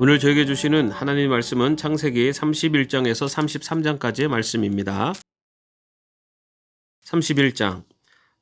오늘 저에게 주시는 하나님 말씀은 창세기 31장에서 33장까지의 말씀입니다. 31장.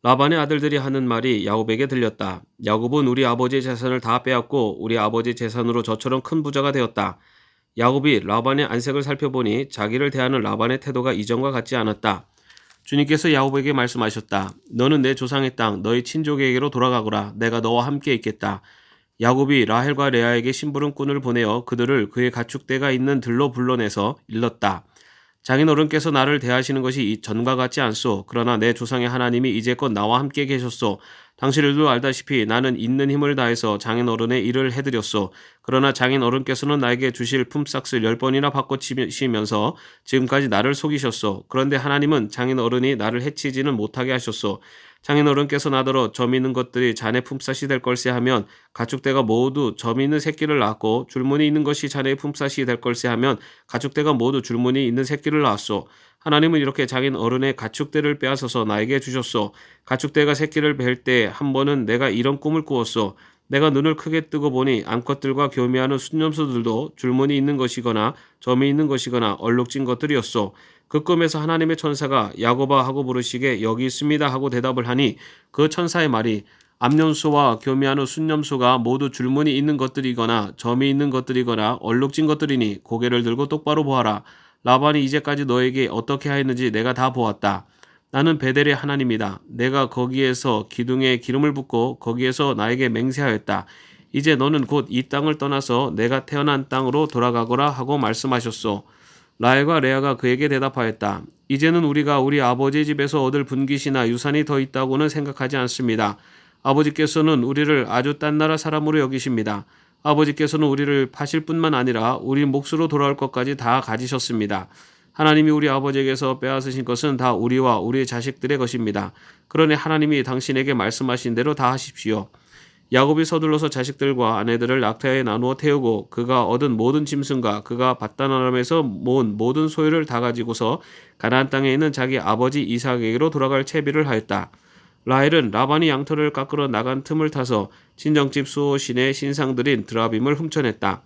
라반의 아들들이 하는 말이 야곱에게 들렸다. 야곱은 우리 아버지의 재산을 다 빼앗고 우리 아버지 재산으로 저처럼 큰 부자가 되었다. 야곱이 라반의 안색을 살펴보니 자기를 대하는 라반의 태도가 이전과 같지 않았다. 주님께서 야곱에게 말씀하셨다. 너는 내 조상의 땅 너희 친족에게로 돌아가거라. 내가 너와 함께 있겠다. 야곱이 라헬과 레아에게 심부름꾼을 보내어 그들을 그의 가축대가 있는 들로 불러내서 일렀다. 장인어른께서 나를 대하시는 것이 전과 같지 않소. 그러나 내 조상의 하나님이 이제껏 나와 함께 계셨소. 당신들도 알다시피 나는 있는 힘을 다해서 장인어른의 일을 해드렸소. 그러나 장인어른께서는 나에게 주실 품삯을 10번이나 바꿔치시면서 지금까지 나를 속이셨소. 그런데 하나님은 장인어른이 나를 해치지는 못하게 하셨소. 장인어른께서 나더러 점 있는 것들이 자네 품삯이 될 걸세 하면 가축대가 모두 점 있는 새끼를 낳았고 줄무늬 있는 것이 자네의 품삯이 될 걸세 하면 가축대가 모두 줄무늬 있는 새끼를 낳았소. 하나님은 이렇게 장인어른의 가축대를 빼앗아서 나에게 주셨소. 가축대가 새끼를 뵐 때 한 번은 내가 이런 꿈을 꾸었소. 내가 눈을 크게 뜨고 보니 암컷들과 교미하는 순념소들도 줄무늬 있는 것이거나 점이 있는 것이거나 얼룩진 것들이었소. 그 꿈에서 하나님의 천사가 야곱아 하고 부르시게 여기 있습니다 하고 대답을 하니 그 천사의 말이 암염소와 교미하는 순념소가 모두 줄무늬 있는 것들이거나 점이 있는 것들이거나 얼룩진 것들이니 고개를 들고 똑바로 보아라. 라반이 이제까지 너에게 어떻게 하였는지 내가 다 보았다. 나는 베델의 하나님이다. 내가 거기에서 기둥에 기름을 붓고 거기에서 나에게 맹세하였다. 이제 너는 곧 이 땅을 떠나서 내가 태어난 땅으로 돌아가거라 하고 말씀하셨소. 라헬과 레아가 그에게 대답하였다. 이제는 우리가 우리 아버지의 집에서 얻을 분깃이나 유산이 더 있다고는 생각하지 않습니다. 아버지께서는 우리를 아주 딴 나라 사람으로 여기십니다. 아버지께서는 우리를 파실 뿐만 아니라 우리 몫으로 돌아올 것까지 다 가지셨습니다. 하나님이 우리 아버지에게서 빼앗으신 것은 다 우리와 우리 자식들의 것입니다. 그러니 하나님이 당신에게 말씀하신 대로 다 하십시오. 야곱이 서둘러서 자식들과 아내들을 낙타에 나누어 태우고 그가 얻은 모든 짐승과 그가 밧단아람에서 모은 모든 소유를 다 가지고서 가나안 땅에 있는 자기 아버지 이삭에게로 돌아갈 채비를 하였다. 라헬은 라반이 양털을 깎으러 나간 틈을 타서 친정집 수호신의 신상들인 드라빔을 훔쳐냈다.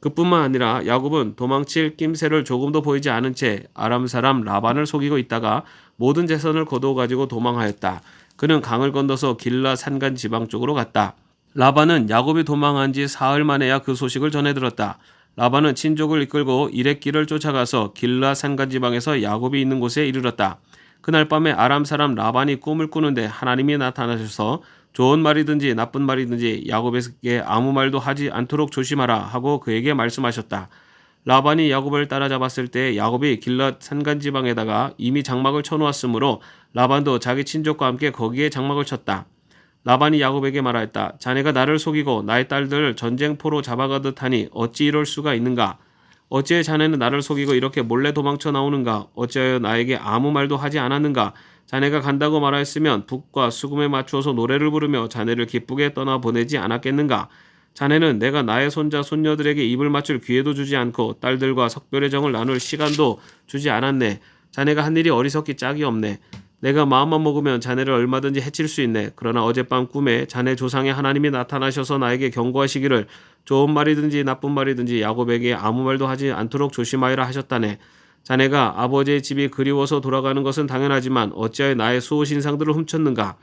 그뿐만 아니라 야곱은 도망칠 낌새를 조금도 보이지 않은 채 아람 사람 라반을 속이고 있다가 모든 재산을 거두어 가지고 도망하였다. 그는 강을 건너서 길라 산간 지방 쪽으로 갔다. 라반은 야곱이 도망한 지 사흘 만에야 그 소식을 전해 들었다. 라반은 친족을 이끌고 이레길을 쫓아가서 길라 산간 지방에서 야곱이 있는 곳에 이르렀다. 그날 밤에 아람 사람 라반이 꿈을 꾸는데 하나님이 나타나셔서 좋은 말이든지 나쁜 말이든지 야곱에게 아무 말도 하지 않도록 조심하라 하고 그에게 말씀하셨다. 라반이 야곱을 따라잡았을 때 야곱이 길랏 산간지방에다가 이미 장막을 쳐놓았으므로 라반도 자기 친족과 함께 거기에 장막을 쳤다. 라반이 야곱에게 말하였다. 자네가 나를 속이고 나의 딸들을 전쟁포로 잡아가듯 하니 어찌 이럴 수가 있는가? 어찌해 자네는 나를 속이고 이렇게 몰래 도망쳐 나오는가? 어찌하여 나에게 아무 말도 하지 않았는가? 자네가 간다고 말하였으면 북과 수금에 맞추어서 노래를 부르며 자네를 기쁘게 떠나보내지 않았겠는가? 자네는 내가 나의 손자 손녀들에게 입을 맞출 기회도 주지 않고 딸들과 석별의 정을 나눌 시간도 주지 않았네. 자네가 한 일이 어리석기 짝이 없네. 내가 마음만 먹으면 자네를 얼마든지 해칠 수 있네. 그러나 어젯밤 꿈에 자네 조상의 하나님이 나타나셔서 나에게 경고하시기를 좋은 말이든지 나쁜 말이든지 야곱에게 아무 말도 하지 않도록 조심하여라 하셨다네. 자네가 아버지의 집이 그리워서 돌아가는 것은 당연하지만 어찌하여 나의 수호신상들을 훔쳤는가?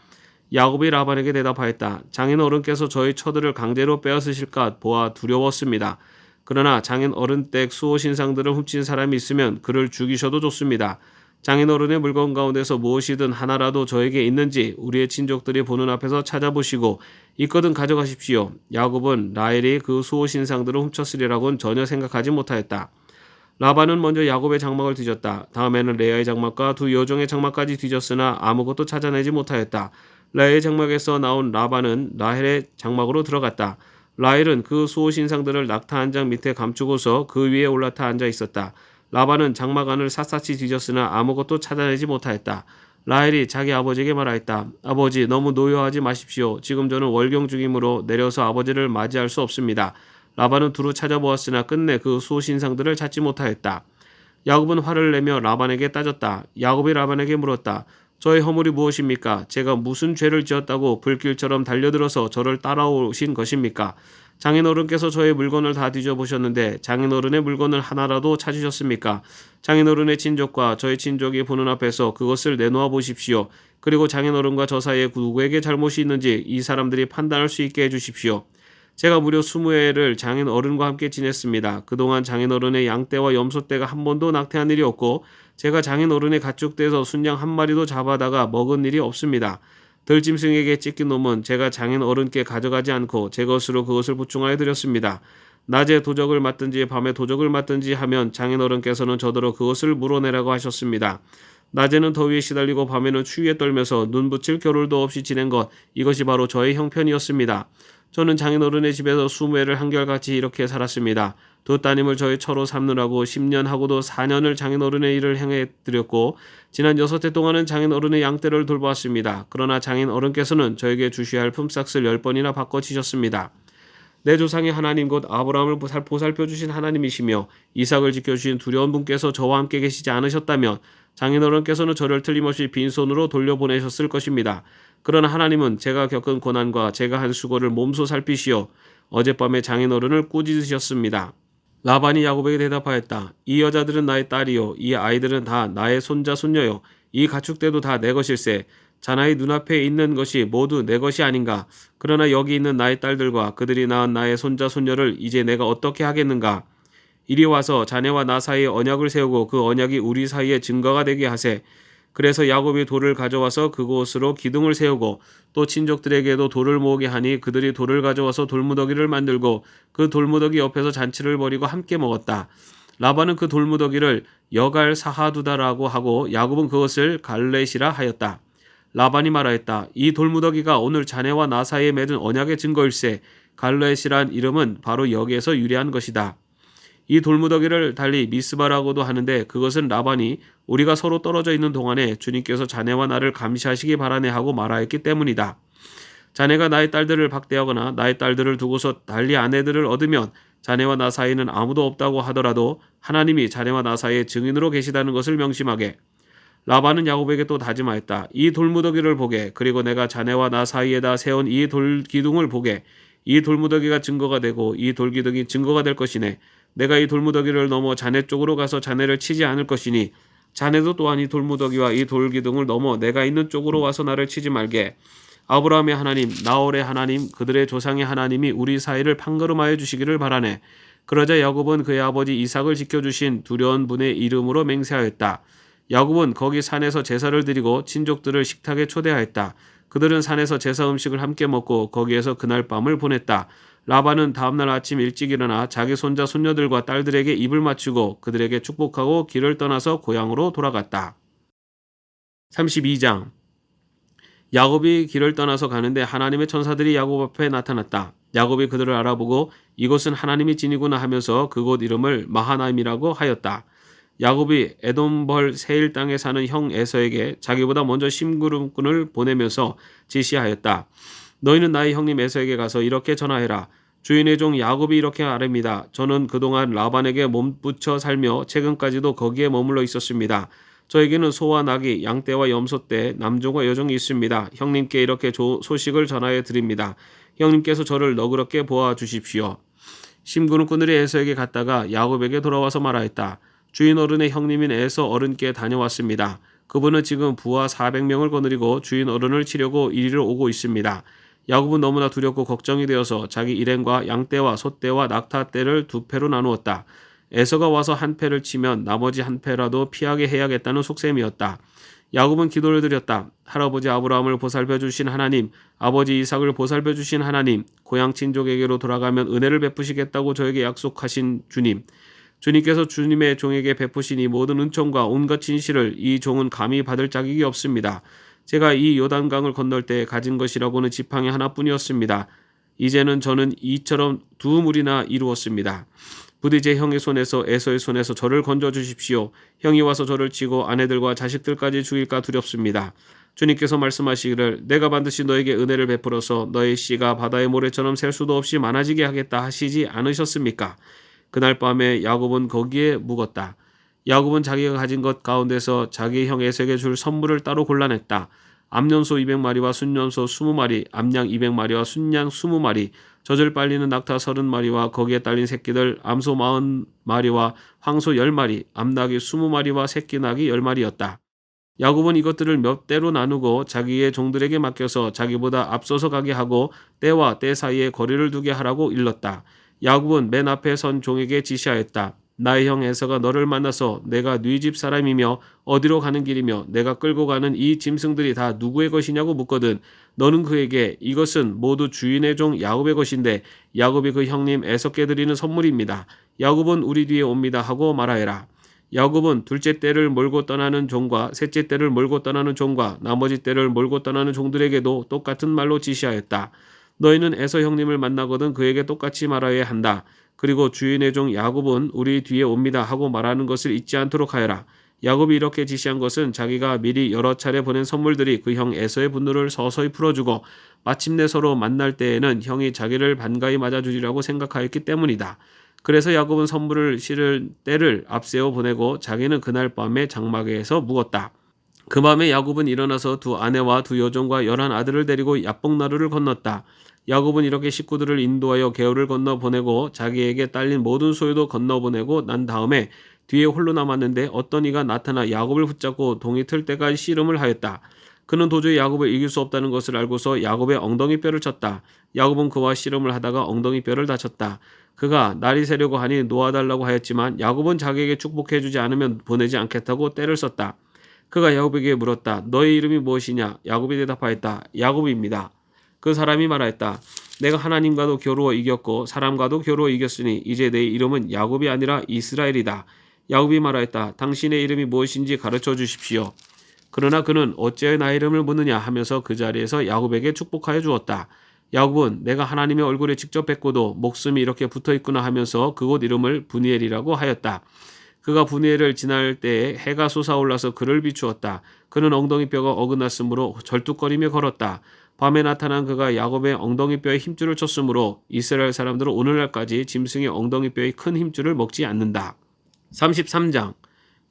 야곱이 라반에게 대답하였다. 장인어른께서 저희 처들을 강제로 빼앗으실까 보아 두려웠습니다. 그러나 장인어른 댁 수호신상들을 훔친 사람이 있으면 그를 죽이셔도 좋습니다. 장인어른의 물건 가운데서 무엇이든 하나라도 저에게 있는지 우리의 친족들이 보는 앞에서 찾아보시고 있거든 가져가십시오. 야곱은 라헬이 그 수호신상들을 훔쳤으리라고는 전혀 생각하지 못하였다. 라반은 먼저 야곱의 장막을 뒤졌다. 다음에는 레아의 장막과 두 여종의 장막까지 뒤졌으나 아무것도 찾아내지 못하였다. 레아의 장막에서 나온 라반은 라헬의 장막으로 들어갔다. 라헬은 그 수호신상들을 낙타 한 장 밑에 감추고서 그 위에 올라타 앉아 있었다. 라반은 장막 안을 샅샅이 뒤졌으나 아무것도 찾아내지 못하였다. 라헬이 자기 아버지에게 말하였다. 아버지, 너무 노여하지 마십시오. 지금 저는 월경 중이므로 내려서 아버지를 맞이할 수 없습니다. 라반은 두루 찾아보았으나 끝내 그 수호신상들을 찾지 못하였다. 야곱은 화를 내며 라반에게 따졌다. 야곱이 라반에게 물었다. 저의 허물이 무엇입니까? 제가 무슨 죄를 지었다고 불길처럼 달려들어서 저를 따라오신 것입니까? 장인어른께서 저의 물건을 다 뒤져보셨는데 장인어른의 물건을 하나라도 찾으셨습니까? 장인어른의 친족과 저의 친족이 보는 앞에서 그것을 내놓아 보십시오. 그리고 장인어른과 저 사이에 누구에게 잘못이 있는지 이 사람들이 판단할 수 있게 해주십시오. 제가 무려 20회를 장인어른과 함께 지냈습니다. 그동안 장인어른의 양떼와 염소떼가 한 번도 낙태한 일이 없고 제가 장인어른의 가축대에서 순양 한 마리도 잡아다가 먹은 일이 없습니다. 들짐승에게 찢긴 놈은 제가 장인어른께 가져가지 않고 제 것으로 그것을 보충하여 드렸습니다. 낮에 도적을 맞든지 밤에 도적을 맞든지 하면 장인어른께서는 저더러 그것을 물어내라고 하셨습니다. 낮에는 더위에 시달리고 밤에는 추위에 떨면서 눈 붙일 겨를도 없이 지낸 것, 이것이 바로 저의 형편이었습니다. 저는 장인어른의 집에서 20회를 한결같이 이렇게 살았습니다. 두 따님을 저의 처로 삼느라고 10년 하고도 4년을 장인어른의 일을 행해드렸고 지난 6해 동안은 장인어른의 양떼를 돌보았습니다. 그러나 장인어른께서는 저에게 주셔야 할 품삯을 10번이나 바꿔치셨습니다. 내 조상의 하나님 곧 아브라함을 보살펴주신 하나님이시며 이삭을 지켜주신 두려운 분께서 저와 함께 계시지 않으셨다면 장인어른께서는 저를 틀림없이 빈손으로 돌려보내셨을 것입니다. 그러나 하나님은 제가 겪은 고난과 제가 한 수고를 몸소 살피시어 어젯밤에 장인어른을 꾸짖으셨습니다. 라반이 야곱에게 대답하였다. 이 여자들은 나의 딸이요 이 아이들은 다 나의 손자 손녀요 이 가축대도 다 내 것일세. 자나의 눈앞에 있는 것이 모두 내 것이 아닌가. 그러나 여기 있는 나의 딸들과 그들이 낳은 나의 손자 손녀를 이제 내가 어떻게 하겠는가. 이리 와서 자네와 나 사이에 언약을 세우고 그 언약이 우리 사이에 증거가 되게 하세. 그래서 야곱이 돌을 가져와서 그곳으로 기둥을 세우고 또 친족들에게도 돌을 모으게 하니 그들이 돌을 가져와서 돌무더기를 만들고 그 돌무더기 옆에서 잔치를 벌이고 함께 먹었다. 라반은 그 돌무더기를 여갈 사하두다라고 하고 야곱은 그것을 갈렛이라 하였다. 라반이 말하였다. 이 돌무더기가 오늘 자네와 나 사이에 맺은 언약의 증거일세. 갈렛이란 이름은 바로 여기에서 유래한 것이다. 이 돌무더기를 달리 미스바라고도 하는데 그것은 라반이 우리가 서로 떨어져 있는 동안에 주님께서 자네와 나를 감시하시기 바라네 하고 말하였기 때문이다. 자네가 나의 딸들을 박대하거나 나의 딸들을 두고서 달리 아내들을 얻으면 자네와 나 사이에는 아무도 없다고 하더라도 하나님이 자네와 나 사이에 증인으로 계시다는 것을 명심하게. 라반은 야곱에게 또 다짐하였다. 이 돌무더기를 보게. 그리고 내가 자네와 나 사이에다 세운 이 돌기둥을 보게. 이 돌무더기가 증거가 되고 이 돌기둥이 증거가 될 것이네. 내가 이 돌무더기를 넘어 자네 쪽으로 가서 자네를 치지 않을 것이니 자네도 또한 이 돌무더기와 이 돌기둥을 넘어 내가 있는 쪽으로 와서 나를 치지 말게. 아브라함의 하나님, 나홀의 하나님, 그들의 조상의 하나님이 우리 사이를 판가름하여 주시기를 바라네. 그러자 야곱은 그의 아버지 이삭을 지켜주신 두려운 분의 이름으로 맹세하였다. 야곱은 거기 산에서 제사를 드리고 친족들을 식탁에 초대하였다. 그들은 산에서 제사 음식을 함께 먹고 거기에서 그날 밤을 보냈다. 라반은 다음날 아침 일찍 일어나 자기 손자 손녀들과 딸들에게 입을 맞추고 그들에게 축복하고 길을 떠나서 고향으로 돌아갔다. 32장. 야곱이 길을 떠나서 가는데 하나님의 천사들이 야곱 앞에 나타났다. 야곱이 그들을 알아보고 이곳은 하나님이 지니구나 하면서 그곳 이름을 마하나임이라고 하였다. 야곱이 에돔벌 세일 땅에 사는 형 에서에게 자기보다 먼저 심부름꾼을 보내면서 지시하였다. 너희는 나의 형님 에서에게 가서 이렇게 전하해라. 주인의 종 야곱이 이렇게 아뢰입니다. 저는 그동안 라반에게 몸붙여 살며 최근까지도 거기에 머물러 있었습니다. 저에게는 소와 나귀, 양떼와 염소떼, 남종과 여종이 있습니다. 형님께 이렇게 소식을 전하여 드립니다. 형님께서 저를 너그럽게 보아 주십시오. 심부름꾼들이 에서에게 갔다가 야곱에게 돌아와서 말하였다. 주인 어른의 형님인 에서 어른께 다녀왔습니다. 그분은 지금 부하 400명을 거느리고 주인 어른을 치려고 이리로 오고 있습니다. 야곱은 너무나 두렵고 걱정이 되어서 자기 일행과 양떼와 소떼와 낙타떼를 2패로 나누었다. 에서가 와서 한 패를 치면 나머지 한 패라도 피하게 해야겠다는 속셈이었다. 야곱은 기도를 드렸다. 할아버지 아브라함을 보살펴주신 하나님, 아버지 이삭을 보살펴주신 하나님, 고향 친족에게로 돌아가면 은혜를 베푸시겠다고 저에게 약속하신 주님, 주님께서 주님의 종에게 베푸신 이 모든 은총과 온갖 진실을 이 종은 감히 받을 자격이 없습니다. 제가 이 요단강을 건널 때 가진 것이라고는 지팡이 하나뿐이었습니다. 이제는 저는 이처럼 2물이나 이루었습니다. 부디 제 형의 손에서 에서의 손에서 저를 건져 주십시오. 형이 와서 저를 치고 아내들과 자식들까지 죽일까 두렵습니다. 주님께서 말씀하시기를 내가 반드시 너에게 은혜를 베풀어서 너의 씨가 바다의 모래처럼 셀 수도 없이 많아지게 하겠다 하시지 않으셨습니까? 그날 밤에 야곱은 거기에 묵었다. 야곱은 자기가 가진 것 가운데서 자기 형 에서에게 줄 선물을 따로 골라냈다. 암년소 200마리와 순년소 20마리, 암양 200마리와 순양 20마리, 젖을 빨리는 낙타 30마리와 거기에 딸린 새끼들, 암소 40마리와 황소 10마리, 암나귀 20마리와 새끼나귀 10마리였다. 야곱은 이것들을 몇 대로 나누고 자기의 종들에게 맡겨서 자기보다 앞서서 가게 하고 때와 때 사이에 거리를 두게 하라고 일렀다. 야곱은 맨 앞에 선 종에게 지시하였다. 나의 형 에서가 너를 만나서 내가 네 집 사람이며 어디로 가는 길이며 내가 끌고 가는 이 짐승들이 다 누구의 것이냐고 묻거든 너는 그에게 이것은 모두 주인의 종 야곱의 것인데 야곱이 그 형님 에서께 드리는 선물입니다. 야곱은 우리 뒤에 옵니다 하고 말하여라. 야곱은 둘째 떼를 몰고 떠나는 종과 셋째 떼를 몰고 떠나는 종과 나머지 떼를 몰고 떠나는 종들에게도 똑같은 말로 지시하였다. 너희는 에서 형님을 만나거든 그에게 똑같이 말하여야 한다. 그리고 주인의 종 야곱은 우리 뒤에 옵니다 하고 말하는 것을 잊지 않도록 하여라. 야곱이 이렇게 지시한 것은 자기가 미리 여러 차례 보낸 선물들이 그 형 에서의 분노를 서서히 풀어주고 마침내 서로 만날 때에는 형이 자기를 반가이 맞아주리라고 생각하였기 때문이다. 그래서 야곱은 선물을 실을 때를 앞세워 보내고 자기는 그날 밤에 장막에서 묵었다. 그 밤에 야곱은 일어나서 두 아내와 두 여종과 11 아들을 데리고 야복나루를 건넜다. 야곱은 이렇게 식구들을 인도하여 개울을 건너 보내고 자기에게 딸린 모든 소유도 건너 보내고 난 다음에 뒤에 홀로 남았는데 어떤 이가 나타나 야곱을 붙잡고 동이 틀 때까지 씨름을 하였다. 그는 도저히 야곱을 이길 수 없다는 것을 알고서 야곱의 엉덩이 뼈를 쳤다. 야곱은 그와 씨름을 하다가 엉덩이 뼈를 다쳤다. 그가 날이 새려고 하니 놓아달라고 하였지만 야곱은 자기에게 축복해주지 않으면 보내지 않겠다고 떼를 썼다. 그가 야곱에게 물었다. 너의 이름이 무엇이냐? 야곱이 대답하였다. 야곱입니다. 그 사람이 말하였다. 내가 하나님과도 겨루어 이겼고 사람과도 겨루어 이겼으니 이제 내 이름은 야곱이 아니라 이스라엘이다. 야곱이 말하였다. 당신의 이름이 무엇인지 가르쳐 주십시오. 그러나 그는 어찌하여 나의 이름을 묻느냐 하면서 그 자리에서 야곱에게 축복하여 주었다. 야곱은 내가 하나님의 얼굴에 직접 뵙고도 목숨이 이렇게 붙어있구나 하면서 그곳 이름을 브니엘이라고 하였다. 그가 브니엘을 지날 때에 해가 솟아올라서 그를 비추었다. 그는 엉덩이뼈가 어긋났으므로 절뚝거리며 걸었다. 밤에 나타난 그가 야곱의 엉덩이뼈에 힘줄을 쳤으므로 이스라엘 사람들은 오늘날까지 짐승의 엉덩이뼈의 큰 힘줄을 먹지 않는다. 33장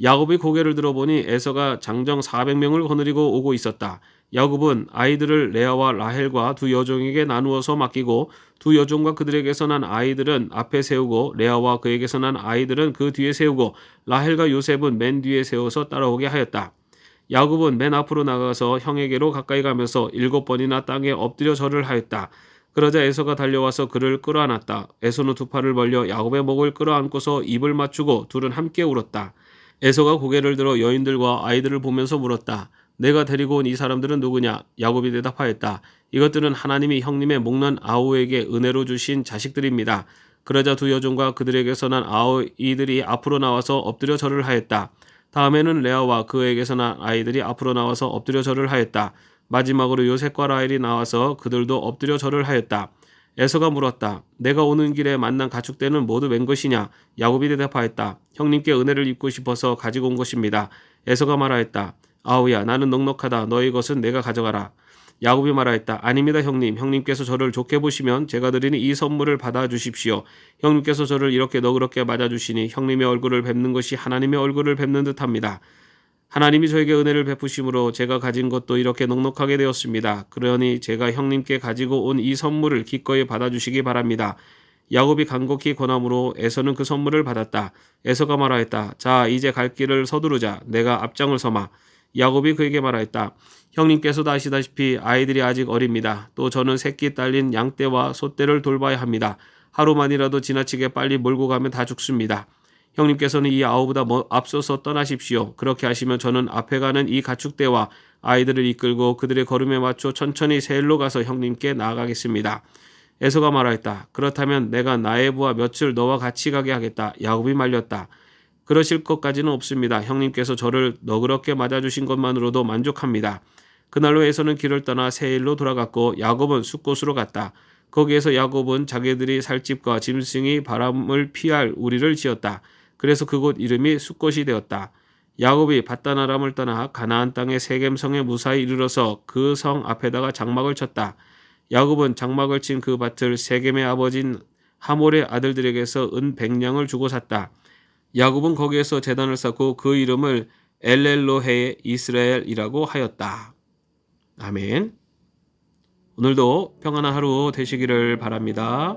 야곱이 고개를 들어보니 에서가 장정 400명을 거느리고 오고 있었다. 야곱은 아이들을 레아와 라헬과 두 여종에게 나누어서 맡기고 두 여종과 그들에게서 난 아이들은 앞에 세우고 레아와 그에게서 난 아이들은 그 뒤에 세우고 라헬과 요셉은 맨 뒤에 세워서 따라오게 하였다. 야곱은 맨 앞으로 나가서 형에게로 가까이 가면서 7번이나 땅에 엎드려 절을 하였다. 그러자 에서가 달려와서 그를 끌어안았다. 에서는 두 팔을 벌려 야곱의 목을 끌어안고서 입을 맞추고 둘은 함께 울었다. 에서가 고개를 들어 여인들과 아이들을 보면서 물었다. 내가 데리고 온 이 사람들은 누구냐? 야곱이 대답하였다. 이것들은 하나님이 형님의 목난 아우에게 은혜로 주신 자식들입니다. 그러자 두 여종과 그들에게서 난 아이들이 앞으로 나와서 엎드려 절을 하였다. 다음에는 레아와 그에게서 난 아이들이 앞으로 나와서 엎드려 절을 하였다. 마지막으로 요셉과 라헬이 나와서 그들도 엎드려 절을 하였다. 에서가 물었다. 내가 오는 길에 만난 가축대는 모두 웬 것이냐? 야곱이 대답하였다. 형님께 은혜를 입고 싶어서 가지고 온 것입니다. 에서가 말하였다. 아우야 나는 넉넉하다. 너희 것은 내가 가져가라. 야곱이 말하였다. 아닙니다 형님. 형님께서 저를 좋게 보시면 제가 드리는 이 선물을 받아주십시오. 형님께서 저를 이렇게 너그럽게 맞아주시니 형님의 얼굴을 뵙는 것이 하나님의 얼굴을 뵙는 듯합니다. 하나님이 저에게 은혜를 베푸심으로 제가 가진 것도 이렇게 넉넉하게 되었습니다. 그러니 제가 형님께 가지고 온 이 선물을 기꺼이 받아주시기 바랍니다. 야곱이 간곡히 권함으로 에서는 그 선물을 받았다. 에서가 말하였다. 자 이제 갈 길을 서두르자. 내가 앞장을 서마. 야곱이 그에게 말하였다. 형님께서도 아시다시피 아이들이 아직 어립니다. 또 저는 새끼 딸린 양떼와 소떼를 돌봐야 합니다. 하루만이라도 지나치게 빨리 몰고 가면 다 죽습니다. 형님께서는 이 아우보다 앞서서 떠나십시오. 그렇게 하시면 저는 앞에 가는 이 가축대와 아이들을 이끌고 그들의 걸음에 맞춰 천천히 세일로 가서 형님께 나아가겠습니다. 에서가 말하였다. 그렇다면 내가 나의 부하 며칠 너와 같이 가게 하겠다. 야곱이 말렸다. 그러실 것까지는 없습니다. 형님께서 저를 너그럽게 맞아주신 것만으로도 만족합니다. 그날로 에서는 길을 떠나 세일로 돌아갔고 야곱은 숫곳으로 갔다. 거기에서 야곱은 자기들이 살 집과 짐승이 바람을 피할 우리를 지었다. 그래서 그곳 이름이 숫곳이 되었다. 야곱이 밧단 아람을 떠나 가나안 땅의 세겜성에 무사히 이르러서 그 성 앞에다가 장막을 쳤다. 야곱은 장막을 친 그 밭을 세겜의 아버진 하몰의 아들들에게서 은 100냥을 주고 샀다. 야곱은 거기에서 제단을 쌓고 그 이름을 엘렐로헤 이스라엘이라고 하였다. 아멘. 오늘도 평안한 하루 되시기를 바랍니다.